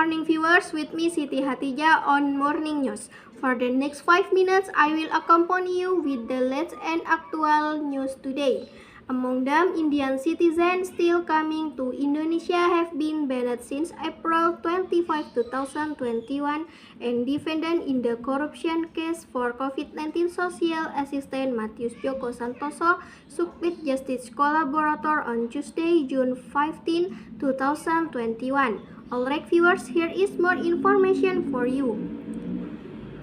morning viewers, with me Siti Hatija on Morning News. For the next 5 minutes, I will accompany you with the latest and actual news today. Among them, Indian citizens still coming to Indonesia have been banned since April 25, 2021 and defendant in the corruption case for COVID-19 social assistant Matius Joko Santoso submit justice collaborator on Tuesday, June 15, 2021. Alright viewers, here is more information for you.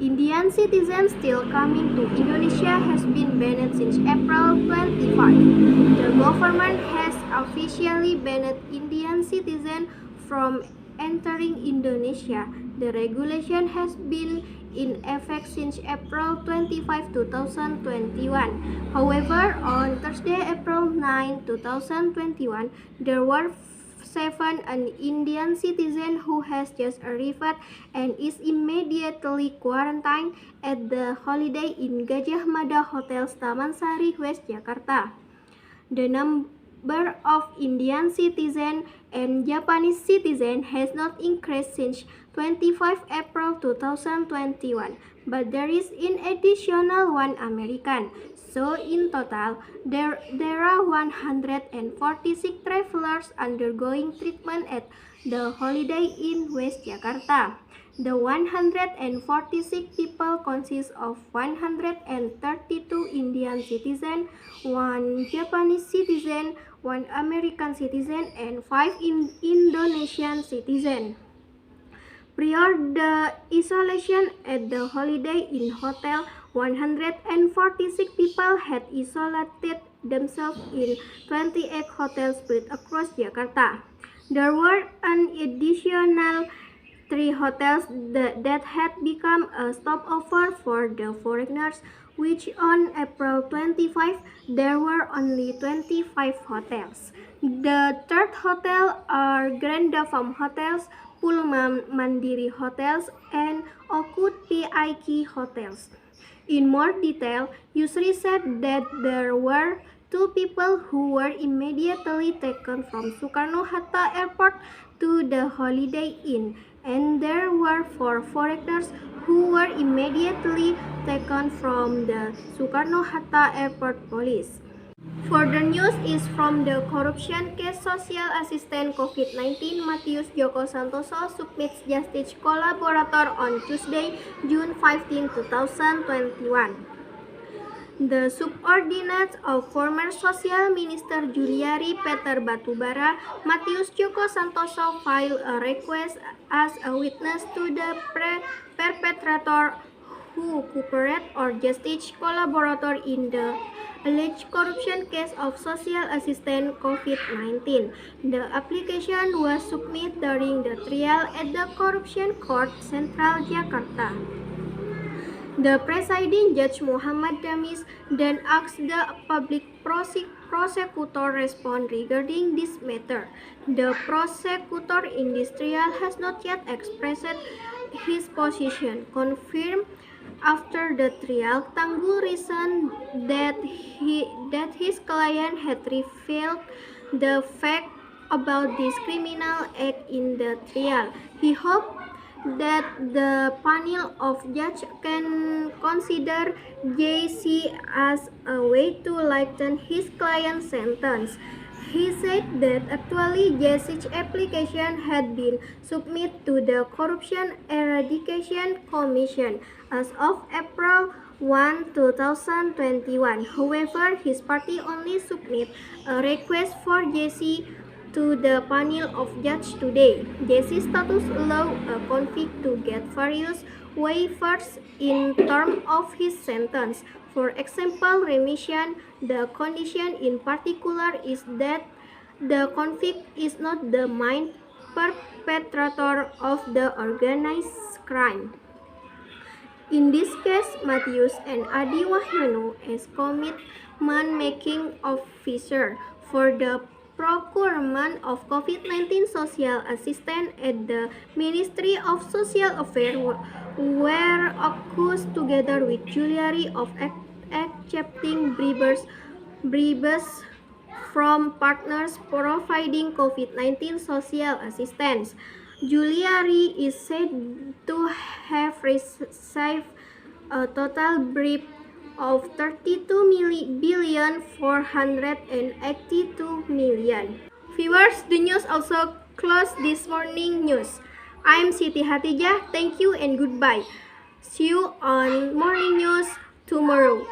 Indian citizens still coming to Indonesia has been banned since April 25. The government has officially banned Indian citizens from entering Indonesia. The regulation has been in effect since April 25, 2021. However, on Thursday, April 9, 2021, there were 7 an Indian citizen who has just arrived and is immediately quarantined at the Holiday Inn Gajah Mada Hotel Taman Sari West, Jakarta. The number of Indian citizens and Japanese citizens has not increased since 25 April 2021, but there is an additional one American. So in total, there are 146 travelers undergoing treatment at the Holiday Inn West Jakarta. The 146 people consist of 132 Indian citizens, 1 Japanese citizen, 1 American citizen, and 5 Indonesian citizens. Prior the isolation at the Holiday Inn Hotel, 146 people had isolated themselves in 28 hotels spread across Jakarta. There were an additional 3 hotels that had become a stopover for the foreigners, which on April 25, there were only 25 hotels. The third hotel are Grand Farm Hotels, Pullman Mandiri Hotels, and Okut PIK Hotels. In more detail, Yusri said that there were 2 people who were immediately taken from Soekarno-Hatta Airport to the Holiday Inn, and there were 4 foreigners who were immediately taken from the Soekarno-Hatta Airport police. Further news is from the corruption case social assistant COVID-19 Matius Joko Santoso submits justice collaborator on Tuesday, June 15, 2021. The subordinates of former Social Minister Juliari Peter Batubara, Matius Joko Santoso filed a request as a witness to the perpetrator who cooperated or justice collaborator in the alleged corruption case of social assistant COVID-19. The application was submitted during the trial at the Corruption Court Central Jakarta. The presiding judge Muhammad Damis then asked the public prosecutor respond regarding this matter. The prosecutor in this trial has not yet expressed his position. Confirmed after the trial, Tanggul reasoned that his client had revealed the fact about this criminal act in the trial. He hoped that the panel of judges can consider JC as a way to lighten his client's sentence. He said that actually JC's application had been submitted to the Corruption Eradication Commission as of April 1, 2021. However, his party only submitted a request for JC to the panel of judges today. JC status allow a convict to get various waivers in terms of his sentence. For example, remission. The condition in particular is that the convict is not the main perpetrator of the organized crime. In this case, Matius and Adi Wahyuno as commitment-making officer for the procurement of COVID-19 social assistance at the Ministry of Social Affairs were accused together with Juliari of accepting bribes from partners providing COVID-19 social assistance. Giuliani is said to have received a total bribe of 32,482,000,000. Viewers, the news also closed this morning news. I'm Siti Hatijah. Thank you and goodbye. See you on morning news tomorrow.